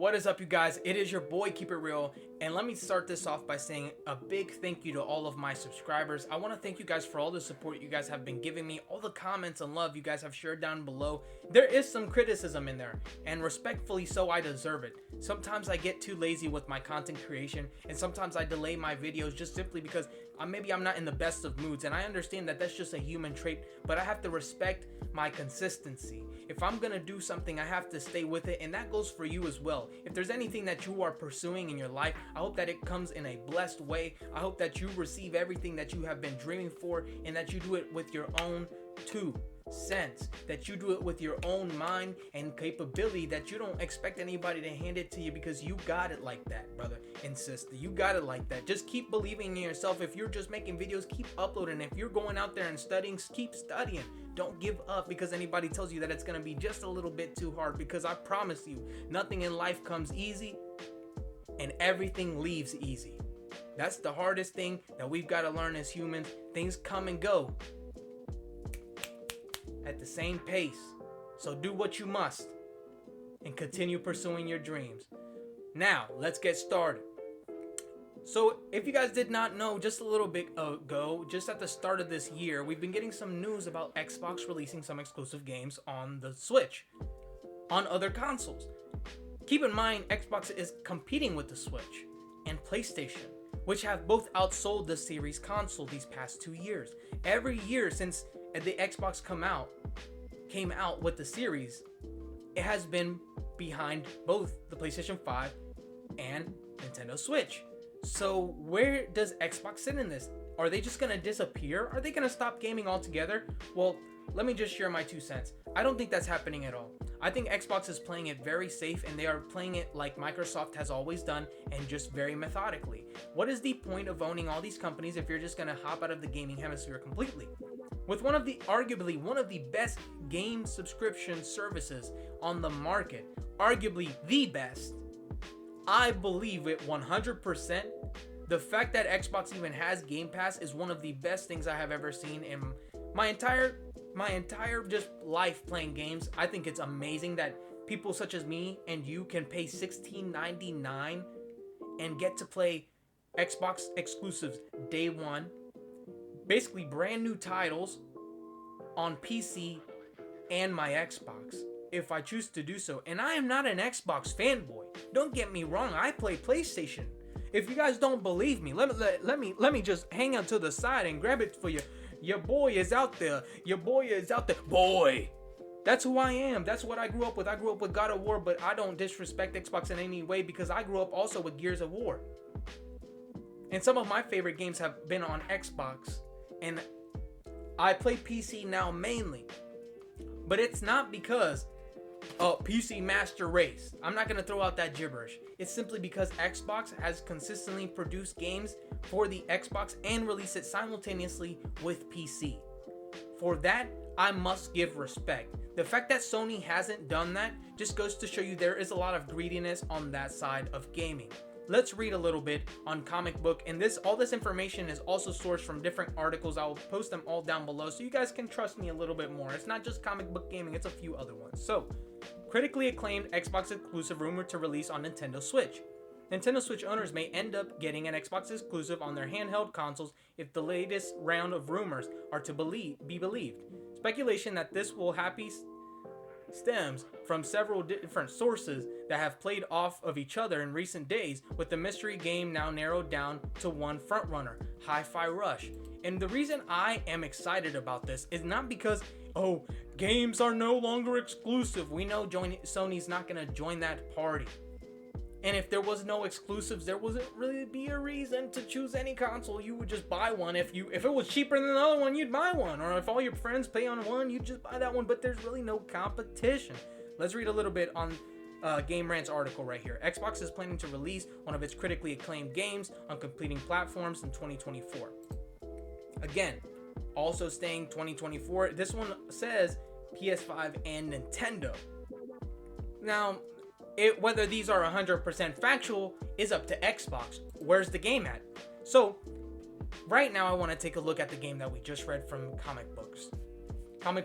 What is up, you guys? It is your boy, Keep It Real, and let me start this off by saying a big thank you to all of my subscribers. I want to thank you guys for all the support you guys have been giving me, all the comments and love you guys have shared down below. There is some criticism in there, and respectfully so, I deserve it. Sometimes I get too lazy with my content creation, and sometimes I delay my videos just simply because maybe I'm not in the best of moods, and I understand that that's just a human trait, but I have to respect my consistency. If I'm gonna do something, I have to stay with it, and that goes for you as well. If there's anything that you are pursuing in your life, I hope that it comes in a blessed way. I hope that you receive everything that you have been dreaming for, and that you do it with your own 2 cents, that you do it with your own mind and capability, that you don't expect anybody to hand it to you because you got it like that, brother and sister. You got it like that. Just keep believing in yourself. If you're just making videos, keep uploading. If you're going out there and studying, keep studying. Don't give up because anybody tells you that it's going to be just a little bit too hard, because I promise you, nothing in life comes easy and everything leaves easy. That's the hardest thing that we've got to learn as humans. Things come and go at the same pace. So do what you must and continue pursuing your dreams. Now, let's get started. So, if you guys did not know, just a little bit ago, just at the start of this year, we've been getting some news about Xbox releasing some exclusive games on the Switch, on other consoles. Keep in mind, Xbox is competing with the Switch and PlayStation, which have both outsold the series console these past 2 years. Every year since the Xbox came out with the series, it has been behind both the PlayStation 5 and Nintendo Switch. So where does Xbox sit in this? Are they just gonna disappear? Are they gonna stop gaming altogether? Well, let me just share my 2 cents. I don't think that's happening at all. I think Xbox is playing it very safe, and they are playing it like Microsoft has always done, and just very methodically. What is the point of owning all these companies if you're just gonna hop out of the gaming hemisphere completely? With arguably one of the best game subscription services on the market, arguably the best, I believe it 100%. The fact that Xbox even has Game Pass is one of the best things I have ever seen in my entire just life playing games. I think it's amazing that people such as me and you can pay $16.99 and get to play Xbox exclusives day one, basically brand new titles on PC and my Xbox, if I choose to do so. And I am not an Xbox fanboy. Don't get me wrong, I play PlayStation. If you guys don't believe me, let me just hang out to the side and grab it for you. Your boy is out there. Your boy is out there. Boy. That's who I am. That's what I grew up with. I grew up with God of War, but I don't disrespect Xbox in any way because I grew up also with Gears of War. And some of my favorite games have been on Xbox. And I play PC now mainly. But it's not because PC Master Race. I'm not going to throw out that gibberish. It's simply because Xbox has consistently produced games for the Xbox and release it simultaneously with PC. For that, I must give respect. The fact that Sony hasn't done that just goes to show you there is a lot of greediness on that side of gaming. Let's read a little bit on Comic Book, and all this information is also sourced from different articles. I'll post them all down below so you guys can trust me a little bit more. It's not just Comic Book Gaming, it's a few other ones. So, critically acclaimed Xbox exclusive rumored to release on Nintendo Switch. Nintendo Switch owners may end up getting an Xbox exclusive on their handheld consoles if the latest round of rumors are to be believed. Speculation that this will happen stems from several different sources that have played off of each other in recent days, with the mystery game now narrowed down to one frontrunner, Hi-Fi Rush. And the reason I am excited about this is not because, games are no longer exclusive. We know Sony's not going to join that party. And if there was no exclusives, there wouldn't really be a reason to choose any console. You would just buy one. If it was cheaper than the other one, you'd buy one. Or if all your friends pay on one, you'd just buy that one. But there's really no competition. Let's read a little bit on Game Rant's article right here. Xbox is planning to release one of its critically acclaimed games on competing platforms in 2024. Again, also staying 2024. This one says PS5 and Nintendo. Now, whether these are 100% factual is up to Xbox. Where's the game at? So, right now I want to take a look at the game that we just read from Comic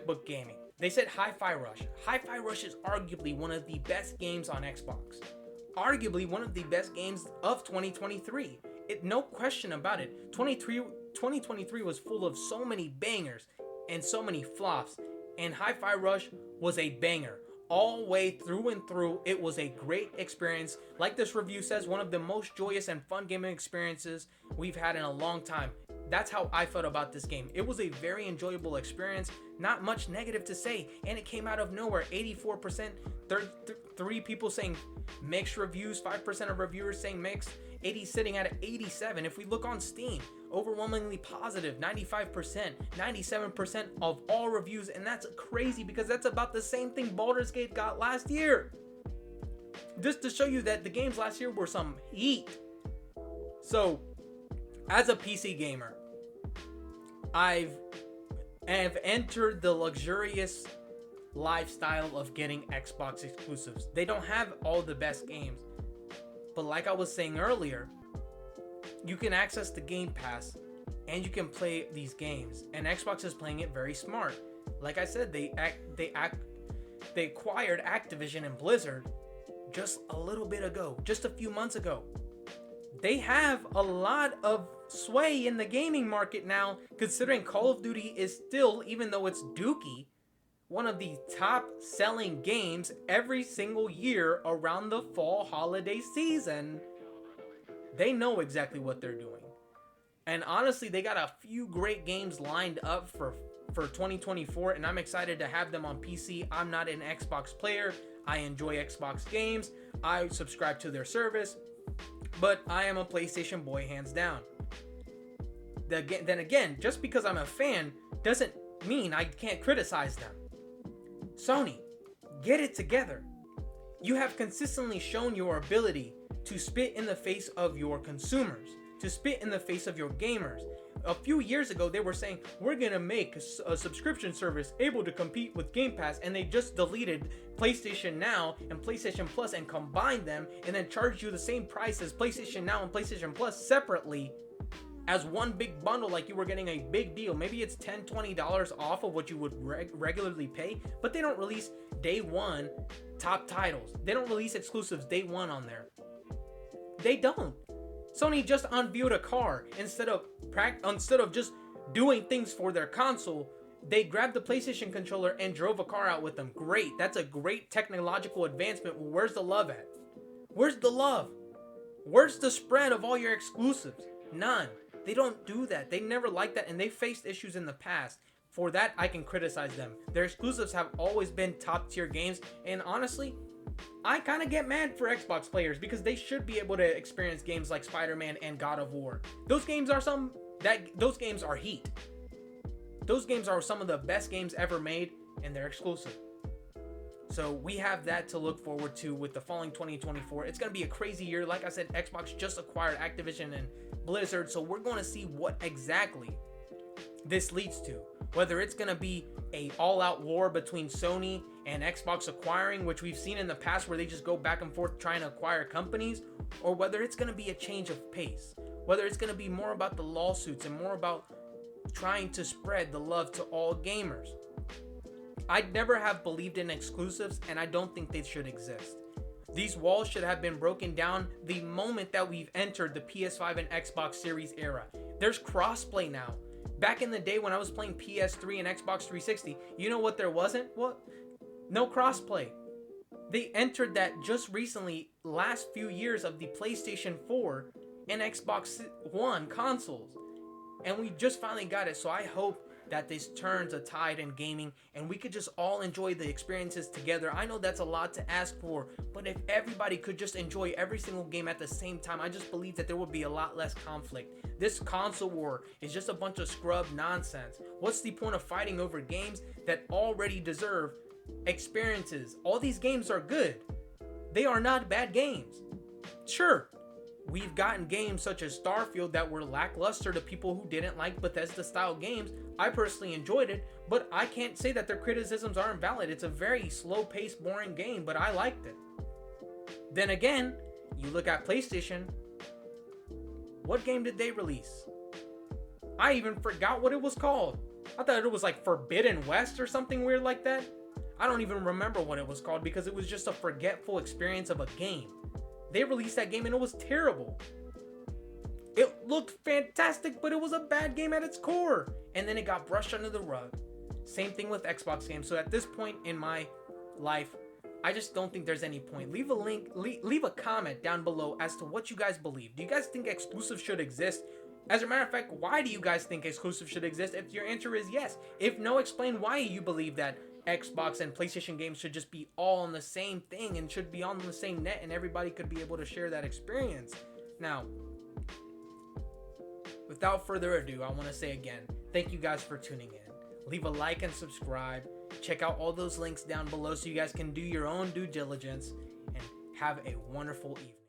Book Gaming. They said Hi-Fi Rush. Hi-Fi Rush is arguably one of the best games on Xbox. arguably one of the best games of 2023. No question about it. 2023 was full of so many bangers and so many flops. And Hi-Fi Rush was a banger. All way through and through, it was a great experience. Like this review says, one of the most joyous and fun gaming experiences we've had in a long time. That's how I felt about this game. It was a very enjoyable experience. Not much negative to say, and it came out of nowhere. 84%, 3 people saying mixed reviews, 5% of reviewers saying mixed, 80 sitting at 87. If we look on Steam, overwhelmingly positive, 95%, 97% of all reviews, and that's crazy because that's about the same thing Baldur's Gate got last year. Just to show you that the games last year were some heat. So, as a PC gamer, I have entered the luxurious lifestyle of getting Xbox exclusives. They don't have all the best games, but like I was saying earlier, you can access the Game Pass and you can play these games, and Xbox is playing it very smart. Like I said, they acquired Activision and Blizzard just a little bit ago, just a few months ago. They have a lot of sway in the gaming market now, considering Call of Duty is still, even though it's dookie, one of the top selling games every single year around the fall holiday season. They know exactly what they're doing. And honestly, they got a few great games lined up for 2024, and I'm excited to have them on PC. I'm not an Xbox player. I enjoy Xbox games. I subscribe to their service, but I am a PlayStation boy hands down. Then again, just because I'm a fan doesn't mean I can't criticize them. Sony, get it together. You have consistently shown your ability to spit in the face of your consumers, to spit in the face of your gamers. A few years ago, they were saying, we're going to make a subscription service able to compete with Game Pass, and they just deleted PlayStation Now and PlayStation Plus and combined them and then charged you the same price as PlayStation Now and PlayStation Plus separately as one big bundle, like you were getting a big deal. Maybe it's $10, $20 off of what you would regularly pay, but they don't release day one top titles. They don't release exclusives day one on there. They don't. Sony just unveiled a car. Instead of just doing things for their console, they grabbed the PlayStation controller and drove a car out with them. Great. That's a great technological advancement. Well, where's the love at? Where's the love? Where's the spread of all your exclusives? None. They don't do that. They never liked that, and they faced issues in the past. For that, I can criticize them. Their exclusives have always been top tier games, and honestly, I kind of get mad for Xbox players because they should be able to experience games like Spider-Man and God of War. Those games are heat. Those games are some of the best games ever made, and they're exclusive. So we have that to look forward to with the following 2024. It's going to be a crazy year. Like I said, Xbox just acquired Activision and Blizzard, so we're going to see what exactly this leads to. Whether it's going to be a all-out war between Sony and Xbox acquiring, which we've seen in the past where they just go back and forth trying to acquire companies, or whether it's going to be a change of pace. Whether it's going to be more about the lawsuits and more about trying to spread the love to all gamers. I'd never have believed in exclusives, and I don't think they should exist. These walls should have been broken down the moment that we've entered the PS5 and Xbox Series era. There's crossplay now. Back in the day when I was playing PS3 and Xbox 360, you know what there wasn't? What? No crossplay. They entered that just recently, last few years of the PlayStation 4 and Xbox One consoles. And we just finally got it, so I hope that this turns a tide in gaming and we could just all enjoy the experiences together. I know that's a lot to ask for, but if everybody could just enjoy every single game at the same time, I just believe that there would be a lot less conflict. This console war is just a bunch of scrub nonsense. What's the point of fighting over games that already deserve experiences? All these games are good. They are not bad games. Sure, we've gotten games such as Starfield that were lackluster to people who didn't like Bethesda style games. I personally enjoyed it, but I can't say that their criticisms aren't valid. It's a very slow-paced, boring game, but I liked it. Then again, you look at PlayStation. What game did they release? I even forgot what it was called. I thought it was like Forbidden West or something weird like that. I don't even remember what it was called because it was just a forgetful experience of a game. They released that game and it was terrible. It looked fantastic, but it was a bad game at its core. And then it got brushed under the rug. Same thing with Xbox games. So at this point in my life, I just don't think there's any point. Leave a link, leave a comment down below as to what you guys believe. Do you guys think exclusive should exist? As a matter of fact, why do you guys think exclusive should exist? If your answer is yes. If no, explain why you believe that Xbox and PlayStation games should just be all on the same thing and should be on the same net and everybody could be able to share that experience. Now, without further ado, I want to say again, thank you guys for tuning in. Leave a like and subscribe. Check out all those links down below so you guys can do your own due diligence and have a wonderful evening.